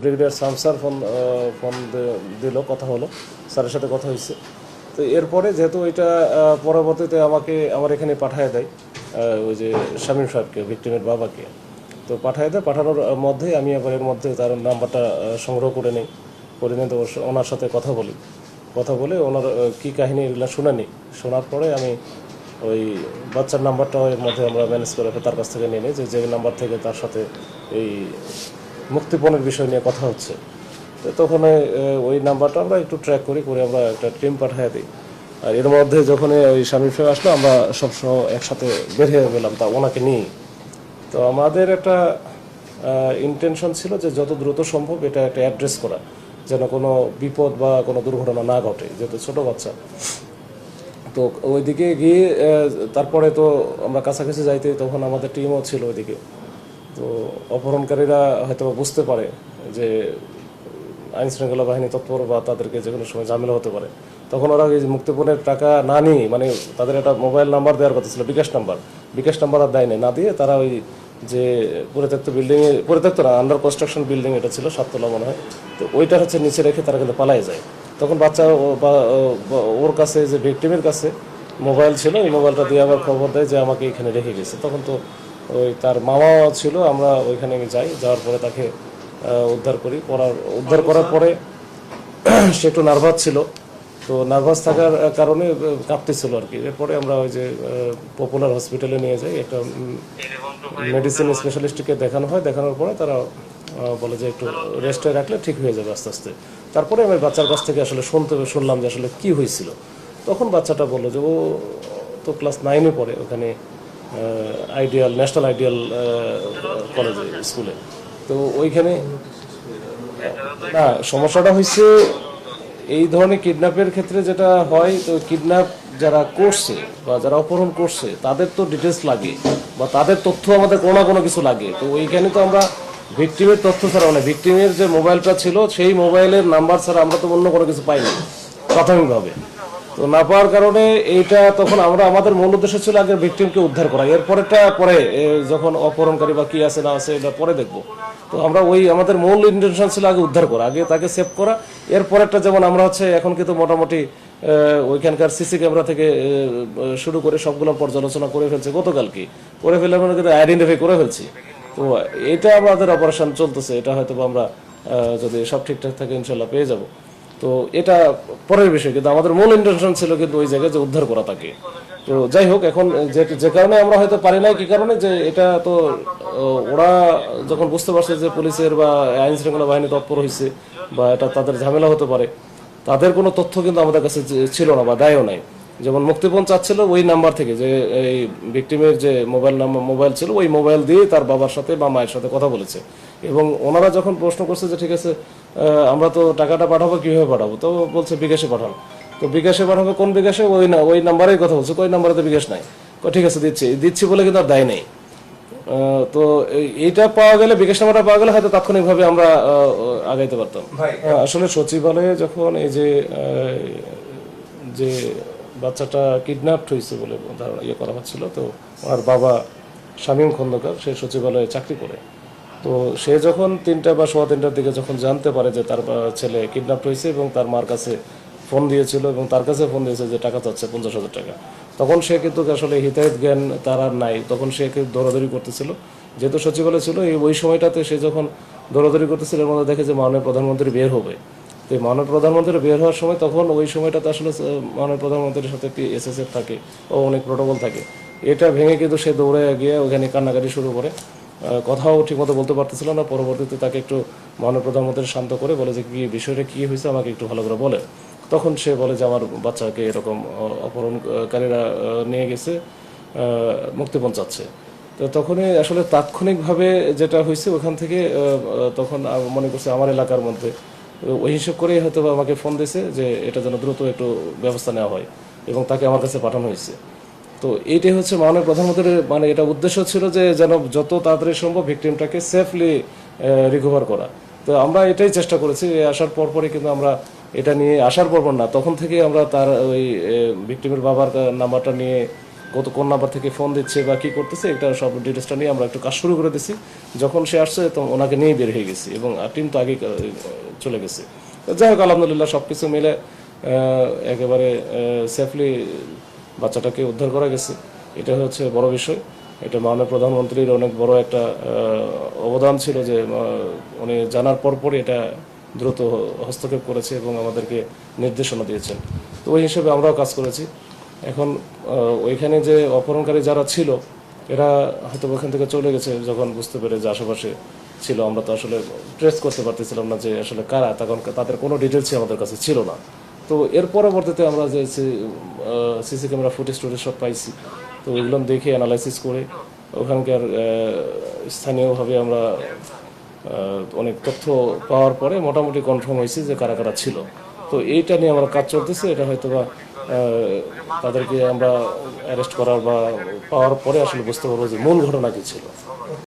Brigadier সামসার phone দিল, কথা হলো, স্যারের সাথে কথা হয়েছে। তো এরপরে যেহেতু এটা পরবর্তীতে আমার এখানে পাঠিয়ে দেয় ওই যে শামীম সাহেবকে, ভিক্টিমের বাবাকে। তো পাঠিয়ে দেয়, পাঠানোর মধ্যেই আমি আবার এর মধ্যে তার নাম্বারটা সংগ্রহ করে নিই, তো ওনার সাথে কথা বলে ওনার কী কাহিনী এগুলো শুনে নিই। শোনার পরে আমি ওই বাচ্চার নাম্বারটাও এর মধ্যে আমরা ম্যানেজ করে তার কাছ থেকে নিয়ে নিই, যে নাম্বার থেকে তার সাথে এই মুক্তিপণের বিষয় নিয়ে কথা হচ্ছে। তো তখন ওই নাম্বারটা আমরা একটু ট্র্যাক করে আমরা একটা টিম পাঠিয়ে দিই। আর এর মধ্যে যখন ওই শামীম সাহেব আসলো, আমরা সবসময় একসাথে বের হয়ে গেলাম তা ওনাকে নিয়ে। তো আমাদের একটা ইন্টেনশন ছিল যে যত দ্রুত সম্ভব এটা একটা অ্যাড্রেস করা, যেন কোনো বিপদ বা কোনো দুর্ঘটনা না ঘটে, যেহেতু ছোটো বাচ্চা। তো ওইদিকে গিয়ে তারপরে তো আমরা কাছাকাছি যাইতে তখন আমাদের টিমও ছিল ওইদিকে। তো অপহরণকারীরা হয়তো বুঝতে পারে যে আইনশৃঙ্খলা বাহিনী তৎপর বা তাদেরকে যে কোনো সময় ঝামেলা হতে পারে, তখন ওরা ওই মুক্তিপণের টাকা না নিয়ে, মানে তাদের একটা মোবাইল নাম্বার দেওয়ার কথা ছিল, বিকাশ নাম্বার আর দেয় না দিয়ে তারা ওই যে পরিত্যক্ত না, আন্ডার কনস্ট্রাকশন বিল্ডিং এটা ছিল, 7 তলা মনে হয়। তো ওইটার হচ্ছে নিচে রেখে তারা কিন্তু পালিয়ে যায়। তখন বাচ্চা বা ওর কাছে, যে ভিক্টিমের কাছে মোবাইল ছিল, এই মোবাইলটা দিয়ে আবার খবর দেয় যে আমাকে এখানে রেখে গেছে। তখন তো ওই তার মামাও ছিল, আমরা ওইখানে যাওয়ার পরে তাকে উদ্ধার করার পরে সে একটু নার্ভাস ছিল। তো নার্ভাস থাকার কারণে কাঁপতেছিল আর কি। এরপরে আমরা ওই যে পপুলার হসপিটালে নিয়ে যাই, একটা মেডিসিন স্পেশালিস্টকে দেখানোর পরে তারা বলে যে একটু রেস্টে রাখলে ঠিক হয়ে যাবে আস্তে আস্তে। তারপরে আমি বাচ্চার কাছ থেকে আসলে শুনলাম যে আসলে কী হয়েছিল। তখন বাচ্চাটা বললো যে ও তো ক্লাস 9-এ পড়ে ওখানে, ন্যাশনাল আইডিয়াল কলেজে, স্কুলে। তো ওইখানে না, সমস্যাটা হয়েছে এই ধরনের কিডন্যাপের ক্ষেত্রে যেটা হয়, তো কিডন্যাপ যারা করছে বা যারা অপহরণ করছে তাদের তো ডিটেলস লাগে বা তাদের তথ্য আমাদের কোনো না কোনো কিছু লাগে। তো ওইখানে তো আমরা ভিক্টিমের তথ্য ছাড়া, মানে ভিক্টিমের যে মোবাইলটা ছিল সেই মোবাইলের নাম্বার ছাড়া আমরা তো অন্য কোনো কিছু পাইনি প্রাথমিকভাবে। তো না পাওয়ার কারণে এইটা তখন আমাদের মূল উদ্দেশ্য ছিল আগে ভিকটিমকে উদ্ধার করা, পরে যখন অপহরণকারী বা কি আছে না আছে এটা পরে দেখবো। তো আমরা আমাদের মূল ইন্টেনশন ছিল আগে উদ্ধার করা, আগে তাকে সেভ করা। এরপরেরটা যেমন আমরা হচ্ছে এখন কিন্তু মোটামুটি ওইখানকার সিসি ক্যামেরা থেকে শুরু করে সবগুলো পর্যালোচনা করে ফেলছে, গতকালকে করে ফেলে আমরা কিন্তু আইডেন্টিফাই করে ফেলছি। তো এটা আমাদের অপারেশন চলতেছে, এটা হয়তো আমরা যদি সব ঠিকঠাক থাকে ইনশাল্লাহ পেয়ে যাব। তো এটা পরের বিষয়, কিন্তু আমাদের মূল ইন্টেনশন ছিল কিন্তু ওই জায়গায় যে উদ্ধার করা তাকে। তো যাই হোক, এখন যে কারণে আমরা হয়তো পারি নাই, কি কারণে, যে এটা তো ওরা যখন বুঝতে পারছে যে পুলিশের বা আইন শৃঙ্খলা বাহিনী তৎপর হয়েছে বা এটা তাদের ঝামেলা হতে পারে, তাদের কোনো তথ্য কিন্তু আমাদের কাছে ছিল না বা দেয়ও নাই। যেমন মুক্তিপণ চাচ্ছিল ওই নাম্বার থেকে, যে এই ভিক্টিমের যে মোবাইল ছিল, ওই মোবাইল দিয়ে তার বাবার সাথে বা মায়ের সাথে কথা বলেছে। এবং ওনারা যখন প্রশ্ন করছে যে ঠিক আছে আমরা তো টাকাটা পাঠাবো, কীভাবে পাঠাবো, তো বলছে বিকাশে পাঠান। তো বিকাশে পাঠাবো, কোন বিকাশে, ওই নাম্বারেই কথা বলছে, ওই নাম্বারে তো বিকাশ নাই। ঠিক আছে দিচ্ছি বলে কিন্তু আর দেয় নেই। তো এইটা পাওয়া গেলে, বিকাশ নাম্বারটা পাওয়া গেলে হয়তো তাৎক্ষণিকভাবে আমরা আগাইতে পারতাম। আসলে সচিবালয়ে যখন এই যে বাচ্চাটা কিডন্যাপ হয়েছে বলে ইয়ে করা হচ্ছিল, তো ওনার বাবা শামীম খন্দকার, সে সচিবালয়ে চাকরি করে। তো সে যখন 3টা বা 3:15টার দিকে যখন জানতে পারে যে তার ছেলে কিডন্যাপ হয়েছে এবং তার মার কাছে ফোন দিয়েছিল এবং তার কাছে ফোন দিয়েছে যে টাকা চাচ্ছে 50,000 টাকা, তখন সে কিন্তু আসলে হিতাহিত জ্ঞান তার আর নাই। তখন সে দৌড়াদৌড়ি করতেছিল, যেহেতু সচিবালয় ছিল। ওই সময়টাতে সে যখন দৌড়াদৌড়ি করতেছিল, এর মধ্যে দেখে যে মাননীয় প্রধানমন্ত্রী বের হবে। তো মাননীয় প্রধানমন্ত্রী বের হওয়ার সময়, তখন ওই সময়টাতে আসলে মাননীয় প্রধানমন্ত্রীর সাথে একটি SSF থাকে ও অনেক প্রোটোকল থাকে। এটা ভেঙে কিন্তু সে দৌড়ে গিয়ে ওখানে কান্নাকাটি শুরু করে, কথাও ঠিকমতো বলতে পারতেছিল না। পরবর্তীতে তাকে একটু মাননীয় প্রধানমন্ত্রী শান্ত করে বলে যে কি বিষয়টা কী হয়েছে আমাকে একটু ভালো করে বলে। তখন সে বলে যে আমার বাচ্চাকে এরকম অপহরণকারীরা নিয়ে গেছে, মুক্তিপণ চাচ্ছে। তো তখনই আসলে তাৎক্ষণিকভাবে যেটা হয়েছে ওখান থেকে তখন মনে করছে আমার এলাকার মধ্যে ওই হিসেব করেই হয়তো আমাকে ফোন দিয়েছে যে এটা যেন দ্রুত একটু ব্যবস্থা নেওয়া হয়, এবং তাকে আমার কাছে পাঠানো হয়েছে। তো এইটাই হচ্ছে মাননীয় প্রধানমন্ত্রীর, মানে এটা উদ্দেশ্য ছিল যে যেন যত তাড়াতাড়ি সম্ভব ভিকটিমটাকে সেফলি রিকভার করা। তো আমরা এটাই চেষ্টা করেছি। আসার পরপরই কিন্তু আমরা এটা নিয়ে, আসার পর না, তখন থেকে আমরা তার ওই ভিকটিমের বাবার নাম্বারটা নিয়ে কোন নাম্বার থেকে ফোন দিচ্ছে বা কি করতেছে, এটা সব ডিটেলসটা নিয়ে আমরা একটু কাজ শুরু করে দিছি। যখন সে আসছে তো ওনাকে নিয়ে বের হয়ে গেছি এবং টিম তো আগেই চলে গেছে। তো যাই হোক, আলহামদুলিল্লাহ সব কিছু মিলে একেবারে সেফলি বাচ্চাটাকে উদ্ধার করা গেছে। এটা হচ্ছে বড় বিষয়। এটা মাননীয় প্রধানমন্ত্রীর অনেক বড় একটা অবদান ছিল যে উনি জানার পরপরই এটা দ্রুত হস্তক্ষেপ করেছে এবং আমাদেরকে নির্দেশনা দিয়েছেন। তো ওই হিসেবে আমরাও কাজ করেছি। এখন ওইখানে যে অপহরণকারী যারা ছিল এরা হয়তো ওখান থেকে চলে গেছে যখন বুঝতে পেরে যে আশেপাশে ছিল। আমরা তো আসলে ট্রেস করতে পারতেছিলাম না যে আসলে কারা, তখন তাদের কোনো ডিটেলসই আমাদের কাছে ছিল না। তো এর পরবর্তীতে আমরা যে সিসি ক্যামেরা ফুটেজ টুটেজ সব পাইছি, তো ওইগুলো দেখে অ্যানালাইসিস করে ওখানকার স্থানীয়ভাবে আমরা অনেক তথ্য পাওয়ার পরে মোটামুটি কনফার্ম হয়েছে যে কারা কারা ছিল। তো এইটা নিয়ে আমরা কাজ চলতেছে। এটা হয়তো বা তাদেরকে আমরা অ্যারেস্ট করার বা পাওয়ার পরে আসলে বুঝতে পারবো যে মূল ঘটনা কি ছিল।